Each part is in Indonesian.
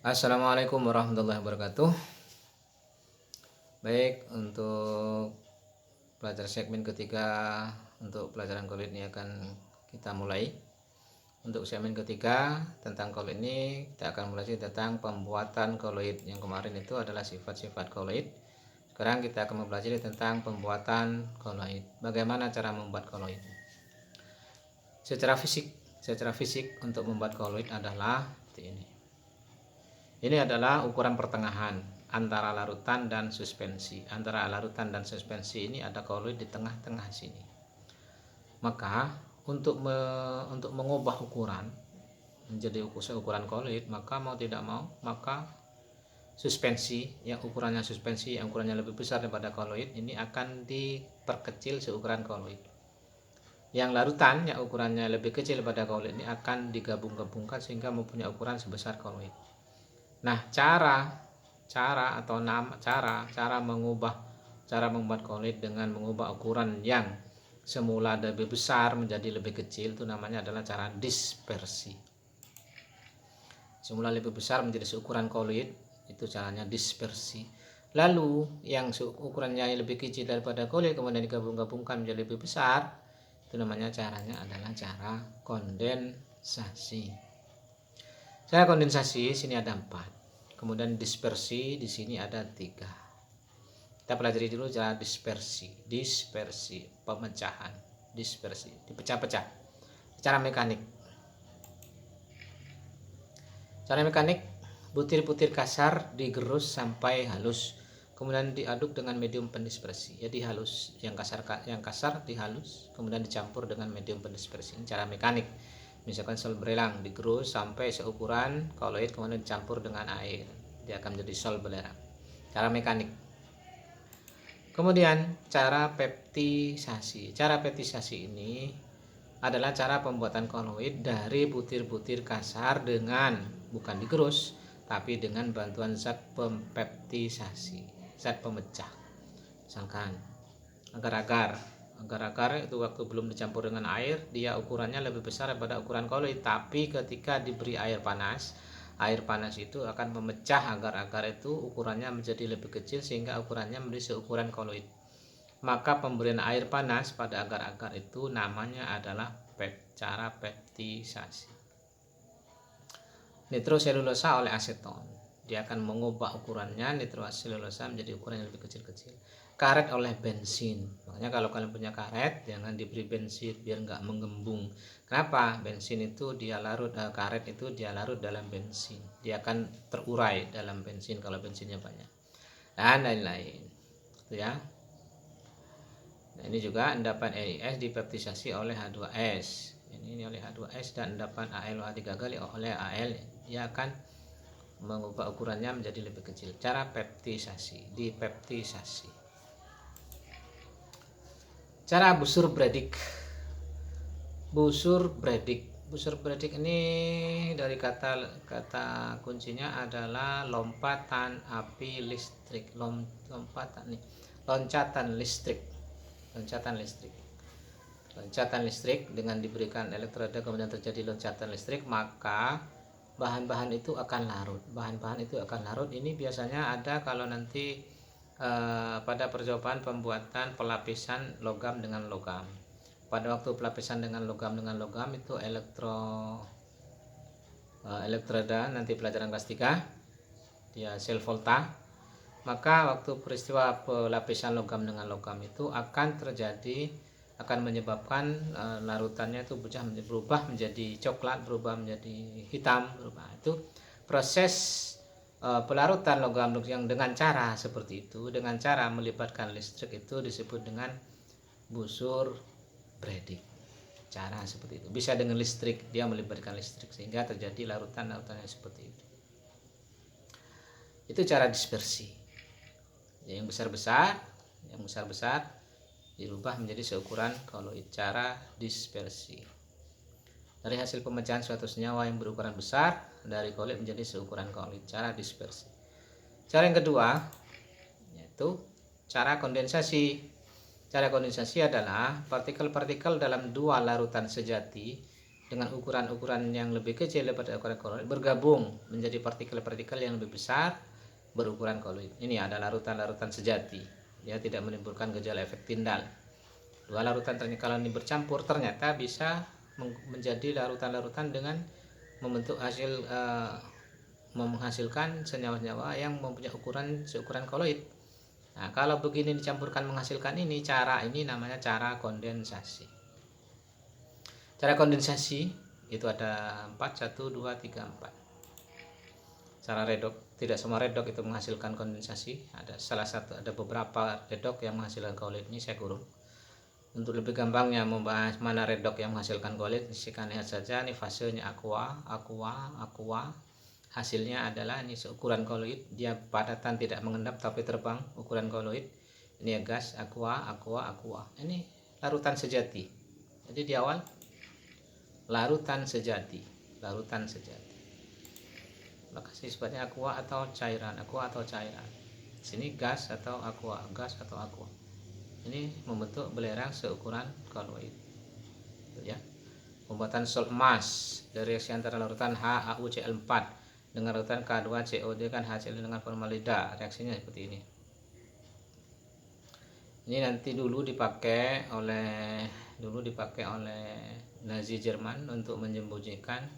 Assalamualaikum warahmatullahi wabarakatuh. Baik, untuk pelajaran segmen ketiga untuk pelajaran kolid ini akan kita mulai. Untuk segmen ketiga tentang kolid ini kita akan mulai tentang pembuatan kolid. Yang kemarin itu adalah sifat-sifat kolid. Sekarang kita akan mempelajari tentang pembuatan kolid. Bagaimana cara membuat kolid? Secara fisik untuk membuat kolid adalah seperti ini. Ini adalah ukuran pertengahan antara larutan dan suspensi. Antara larutan dan suspensi ini ada koloid di tengah-tengah sini. Maka untuk mengubah ukuran menjadi ukuran koloid, maka mau tidak mau maka suspensi yang ukurannya lebih besar daripada koloid ini akan diperkecil seukuran koloid. Yang larutan yang ukurannya lebih kecil daripada koloid ini akan digabung-gabungkan sehingga mempunyai ukuran sebesar koloid. Nah, cara membuat kolid dengan mengubah ukuran yang semula lebih besar menjadi lebih kecil itu namanya adalah cara dispersi. Semula lebih besar menjadi seukuran kolid itu caranya dispersi. Lalu yang ukurannya lebih kecil daripada kolid kemudian digabung-gabungkan menjadi lebih besar itu namanya caranya adalah cara kondensasi. Cara kondensasi sini ada 4. Kemudian dispersi di sini ada 3. Kita pelajari dulu cara dispersi, pemecahan, dispersi, dipecah-pecah. Cara mekanik. Cara mekanik, butir-butir kasar digerus sampai halus, kemudian diaduk dengan medium pendispersi. Jadi halus, yang kasar dihalus, kemudian dicampur dengan medium pendispersi. Ini cara mekanik. Misalkan sol belerang digerus sampai seukuran koloid kemudian dicampur dengan air, dia akan menjadi sol belerang. Cara mekanik. Kemudian cara peptisasi. Cara peptisasi ini adalah cara pembuatan koloid dari butir-butir kasar dengan bukan digerus tapi dengan bantuan zat pempeptisasi, zat pemecah. Misalkan agar-agar itu waktu belum dicampur dengan air dia ukurannya lebih besar daripada ukuran koloid, tapi ketika diberi air panas itu akan memecah agar-agar itu ukurannya menjadi lebih kecil sehingga ukurannya menjadi seukuran koloid. Maka pemberian air panas pada agar-agar itu namanya adalah cara peptisasi. Nitroselulosa oleh aseton, dia akan mengubah ukurannya nitroselulosa menjadi ukuran yang lebih kecil-kecil. Karet oleh bensin, makanya kalau kalian punya karet jangan diberi bensin biar nggak menggembung. Kenapa? Bensin itu karet itu dia larut dalam bensin, dia akan terurai dalam bensin kalau bensinnya banyak dan lain-lain itu ya. Nah, ini juga endapan NiS dipeptisasi oleh H2S. Ini oleh H2S dan endapan AlOH3 oleh Al, ia akan mengubah ukurannya menjadi lebih kecil. Cara peptisasi, dipeptisasi. Cara busur Bredig. Busur Bredig ini dari kata kuncinya adalah lompatan api listrik. Loncatan listrik dengan diberikan elektroda kemudian terjadi loncatan listrik, maka bahan-bahan itu akan larut. Ini biasanya ada kalau nanti pada percobaan pembuatan pelapisan logam dengan logam. Pada waktu pelapisan dengan logam itu elektroda nanti pelajaran kelas 3 dia sel volta. Maka waktu peristiwa pelapisan logam dengan logam itu akan menyebabkan larutannya itu berubah menjadi coklat, berubah menjadi hitam, itu proses pelarutan logam yang dengan cara seperti itu, dengan cara melibatkan listrik itu disebut dengan busur Bredig. Cara seperti itu bisa dengan listrik, dia melibatkan listrik sehingga terjadi larutan-larutannya seperti itu. Itu cara dispersi. Yang besar-besar dirubah menjadi seukuran koloid, cara dispersi. Dari hasil pemecahan suatu senyawa yang berukuran besar dari koloid menjadi seukuran koloid, cara dispersi. Cara yang kedua yaitu cara kondensasi. Cara kondensasi adalah partikel-partikel dalam dua larutan sejati dengan ukuran-ukuran yang lebih kecil daripada ukuran koloid bergabung menjadi partikel-partikel yang lebih besar berukuran koloid. Ini ada larutan-larutan sejati. Dia tidak menimbulkan gejala efek tindal. Dua larutan ternyata kalau ini bercampur ternyata bisa menjadi larutan-larutan dengan membentuk hasil menghasilkan senyawa-senyawa yang mempunyai ukuran seukuran koloid. Nah, kalau begini dicampurkan menghasilkan ini, cara ini namanya cara kondensasi. Cara kondensasi itu ada 4, 1, 2, 3, 4. Cara redox, tidak semua redox itu menghasilkan kondensasi. Ada beberapa redox yang menghasilkan koloid. Ini saya kurung. Untuk lebih gampangnya membahas mana redox yang menghasilkan koloid, kita lihat saja ini fasenya aqua. Hasilnya adalah ini seukuran koloid, dia padatan tidak mengendap tapi terbang, ukuran koloid. Ini gas, aqua. Ini larutan sejati. Jadi di awal larutan sejati. Maka sifatnya aqua atau cairan, Sini gas atau aqua. Ini membentuk belerang seukuran koloid. Ya. Pembuatan salt emas dari reaksi antara larutan HAUCl4 dengan larutan K2COD kan HCl dengan formaldehyde, reaksinya seperti ini. Ini nanti dulu dipakai oleh Nazi Jerman untuk menyembunyikan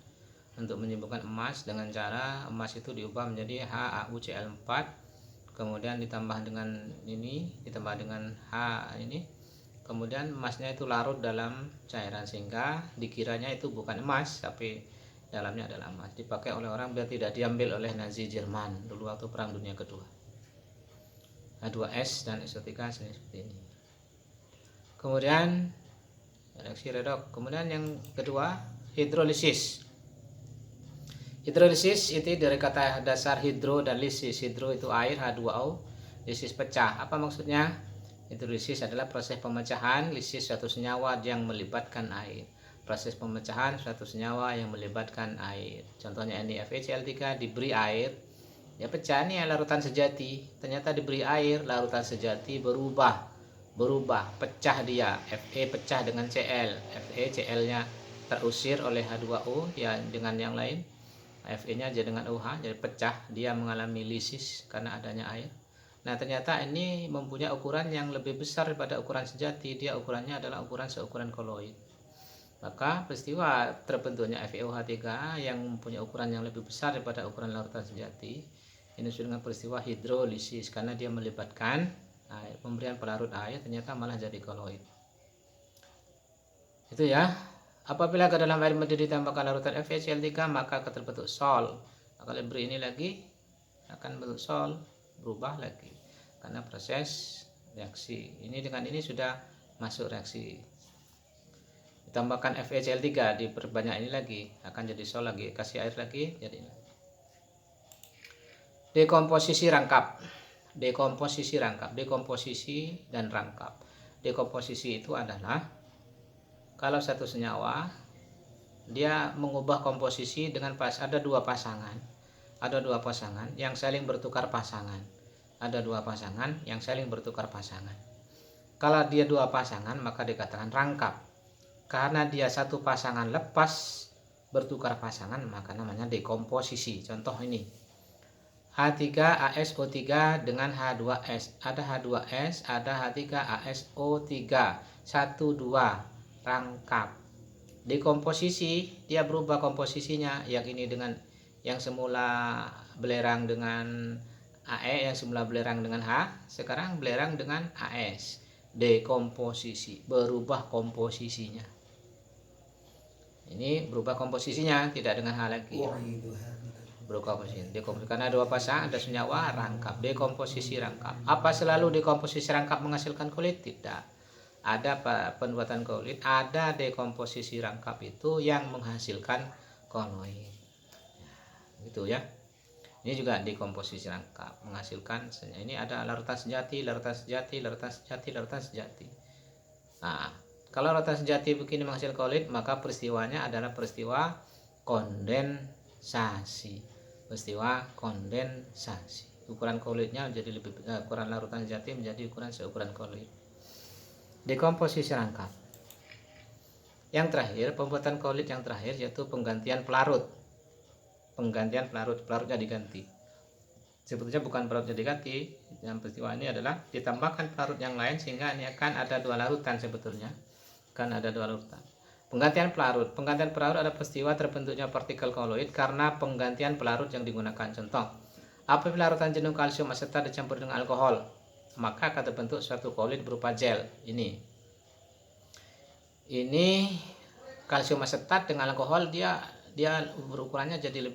emas dengan cara emas itu diubah menjadi HAUCl4, kemudian ditambah dengan H ini, kemudian emasnya itu larut dalam cairan sehingga dikiranya itu bukan emas tapi dalamnya adalah emas. Dipakai oleh orang biar tidak diambil oleh Nazi Jerman dulu waktu Perang Dunia Kedua. H2S dan SO3 seperti ini. Kemudian reaksi redox. Kemudian yang kedua hidrolisis. Hidrolisis itu dari kata dasar hidro dan lisis. Hidro itu air, H2O, lisis pecah. Apa maksudnya? Hidrolisis adalah proses pemecahan, lisis suatu senyawa yang melibatkan air. Proses pemecahan suatu senyawa yang melibatkan air. Contohnya ini FeCl3 diberi air, ya pecah nih larutan sejati. Ternyata diberi air, larutan sejati berubah, pecah dia. Fe pecah dengan Cl, Cl-nya terusir oleh H2O ya dengan yang lain. Fe-nya jadi dengan OH, jadi pecah, dia mengalami lisis karena adanya air. Nah, ternyata ini mempunyai ukuran yang lebih besar daripada ukuran sejati. Dia ukurannya adalah ukuran seukuran koloid. Maka peristiwa terbentuknya FeOH3 yang mempunyai ukuran yang lebih besar daripada ukuran larutan sejati ini disebut dengan peristiwa hidrolisis karena dia melibatkan air. Pemberian pelarut air ternyata malah jadi koloid. Itu ya. Apabila ke dalam air mendidih ditambahkan larutan FeCl3 maka akan terbentuk sol. Kalau beri ini lagi akan bentuk sol, berubah lagi karena proses reaksi. Ini dengan ini sudah masuk reaksi. Tambahkan FeCl3, diperbanyak ini lagi akan jadi sol lagi, kasih air lagi jadi dekomposisi dan rangkap. Dekomposisi itu adalah kalau satu senyawa dia mengubah komposisi dengan ada dua pasangan yang saling bertukar pasangan. Kalau dia dua pasangan maka dikatakan rangkap. Karena dia satu pasangan lepas bertukar pasangan maka namanya dekomposisi. Contoh ini H3ASO3 dengan H2S. Ada H2S, ada H3ASO3. 1, 2 rangkap. Dekomposisi dia berubah komposisinya. Yang ini dengan yang semula belerang dengan AE, yang semula belerang dengan H, sekarang belerang dengan AS. Dekomposisi, berubah komposisinya. Ini berubah komposisinya, tidak dengan H lagi. Berubah komposisi. Dekomposisi karena dua pasang ada senyawa rangkap. Dekomposisi rangkap. Apa selalu dekomposisi rangkap menghasilkan koloid? Tidak. Ada pembuatan koloid, ada dekomposisi rangkap itu yang menghasilkan koloid. Gitu ya. Ini juga dekomposisi rangkap menghasilkan. Ini ada larutan sejati. Nah, kalau larutan sejati begini menghasilkan koloid, maka peristiwanya adalah peristiwa kondensasi. Ukuran koloidnya menjadi lebih ukuran larutan sejati menjadi ukuran seukuran koloid. Dekomposisi rangkap. Yang terakhir, pembuatan kolit yang terakhir yaitu penggantian pelarut. Penggantian pelarutnya diganti. Sebetulnya bukan pelarutnya diganti, yang peristiwa ini adalah ditambahkan pelarut yang lain sehingga ini akan ada 2 larutan sebetulnya. Kan ada 2 larutan. Penggantian pelarut ada peristiwa terbentuknya partikel koloid karena penggantian pelarut yang digunakan. Contoh, apabila larutan jenuh kalsium asetat dicampur dengan alkohol, maka akan terbentuk suatu koloid berupa gel. Ini kalsium asetat dengan alkohol dia berukurannya jadi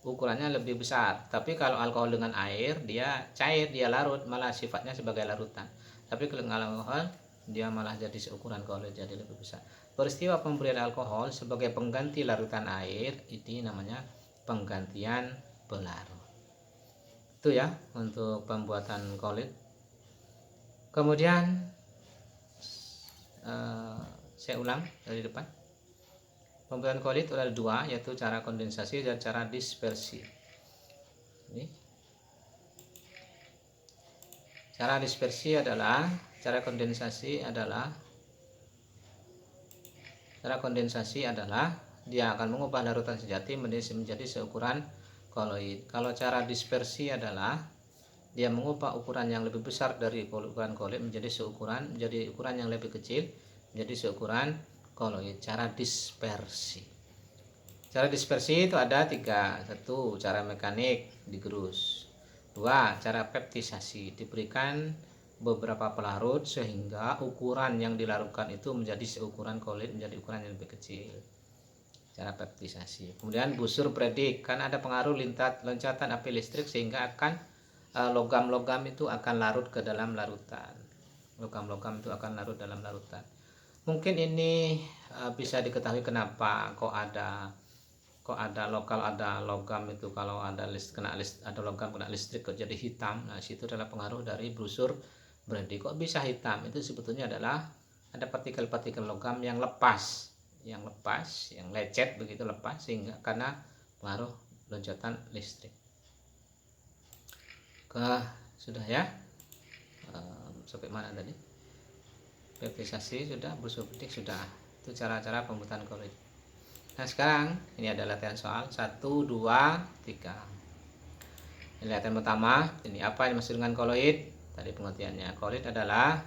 ukurannya lebih besar. Tapi kalau alkohol dengan air dia cair, dia larut, malah sifatnya sebagai larutan. Tapi kalau dengan alkohol dia malah jadi seukuran koloid, jadi lebih besar. Peristiwa pemberian alkohol sebagai pengganti larutan air ini namanya penggantian pelarut. Itu ya untuk pembuatan koloid. Kemudian saya ulang dari depan. Pembuatan koloid ada 2, yaitu cara kondensasi dan cara dispersi. Ini. Cara dispersi adalah dia akan mengubah larutan sejati menjadi seukuran koloid. Kalau cara dispersi adalah dia mengubah ukuran yang lebih besar dari ukuran koloid menjadi ukuran yang lebih kecil menjadi seukuran koloid. Cara dispersi itu ada 3. 1. Cara mekanik, digerus. 2. Cara peptisasi, diberikan beberapa pelarut sehingga ukuran yang dilarutkan itu menjadi seukuran koloid, menjadi ukuran yang lebih kecil. Cara peptisasi. Kemudian busur Bredig, karena ada pengaruh loncatan api listrik sehingga akan logam-logam itu akan larut ke dalam larutan. Mungkin ini bisa diketahui kenapa kok ada logam itu, kalau ada logam kena listrik kok jadi hitam. Nah, situ adalah pengaruh dari busur Bredig. Kok bisa hitam? Itu sebetulnya adalah ada partikel-partikel logam yang lecet begitu, lepas sehingga karena pengaruh loncatan listrik. Sudah ya, sampai mana tadi? Peptisasi sudah, busur Bredig sudah. Itu cara-cara pembuatan koloid. Nah, sekarang ini ada latihan soal 1, 2, 3. Ini latihan pertama. Ini apa yang dimaksud dengan koloid? Tadi pengertiannya. Koloid adalah,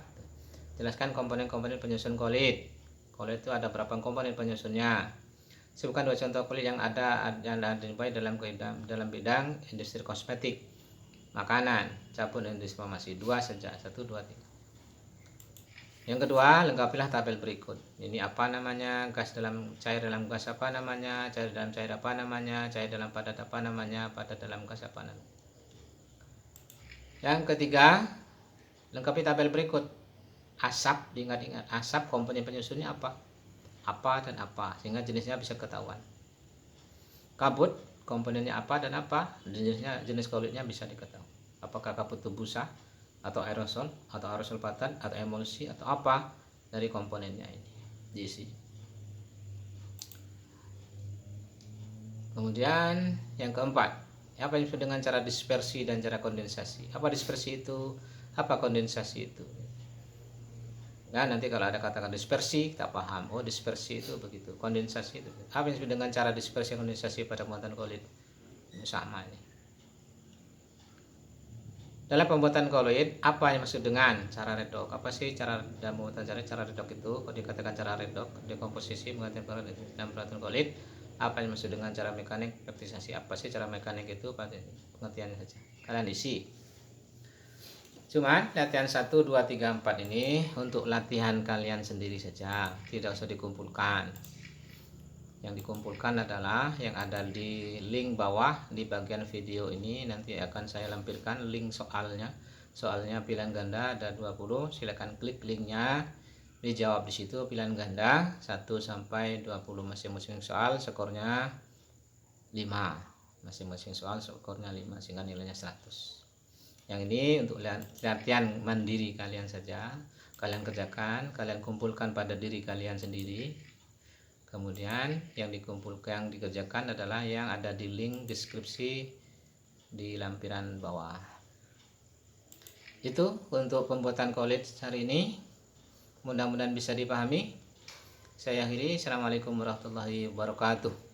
jelaskan komponen-komponen penyusun koloid. Koloid itu ada berapa komponen penyusunnya? Sebutkan 2 contoh koloid yang dijumpai dalam bidang industri kosmetik, makanan, sabun, industri farmasi. 2 saja. 1, 2, 3. Yang kedua, lengkapilah tabel berikut. Ini apa namanya? Cair dalam gas apa namanya? Cair dalam cair apa namanya? Cair dalam padat apa namanya? Padat dalam gas apa namanya? Yang ketiga, lengkapi tabel berikut. Asap, diingat-ingat. Asap komponen penyusunnya apa? Apa dan apa, sehingga jenisnya bisa ketahuan. Kabut, komponennya apa dan apa? Jenis koloidnya bisa diketahui. Apakah kabut itu busa, atau aerosol padat, atau emulsi, atau apa dari komponennya ini diisi. Kemudian yang keempat, apa yang disebut dengan cara dispersi dan cara kondensasi? Apa dispersi itu? Apa kondensasi itu? Nah, nanti kalau ada kata-kata dispersi kita paham, oh dispersi itu begitu, kondensasi itu. Apa yang disebut dengan cara dispersi dan kondensasi pada pembuatan koloid? Sama ini. Dalam pembuatan koloid, apa yang maksud dengan cara redox? Apa sih cara dalam pembuatan cara redox itu? Kalau dikatakan cara redox, dekomposisi menggantikan pelarut dalam pembuatan koloid. Apa yang maksud dengan cara mekanik peptisasi? Apa sih cara mekanik itu? Pengertiannya saja. Kalian isi. Cuman latihan 1, 2, 3, 4 ini untuk latihan kalian sendiri saja, tidak usah dikumpulkan. Yang dikumpulkan adalah yang ada di link bawah di bagian video ini. Nanti akan saya lampirkan link soalnya. Soalnya pilihan ganda ada 20. Silakan klik linknya, dijawab di situ pilihan ganda 1 sampai 20. Masing-masing soal skornya 5. Masing-masing soal skornya 5 sehingga nilainya 100. Yang ini untuk latihan mandiri kalian saja. Kalian kerjakan, kalian kumpulkan pada diri kalian sendiri. Kemudian yang dikerjakan adalah yang ada di link deskripsi di lampiran bawah. Itu untuk pembuatan koloid hari ini. Mudah-mudahan bisa dipahami. Saya akhiri. Assalamualaikum warahmatullahi wabarakatuh.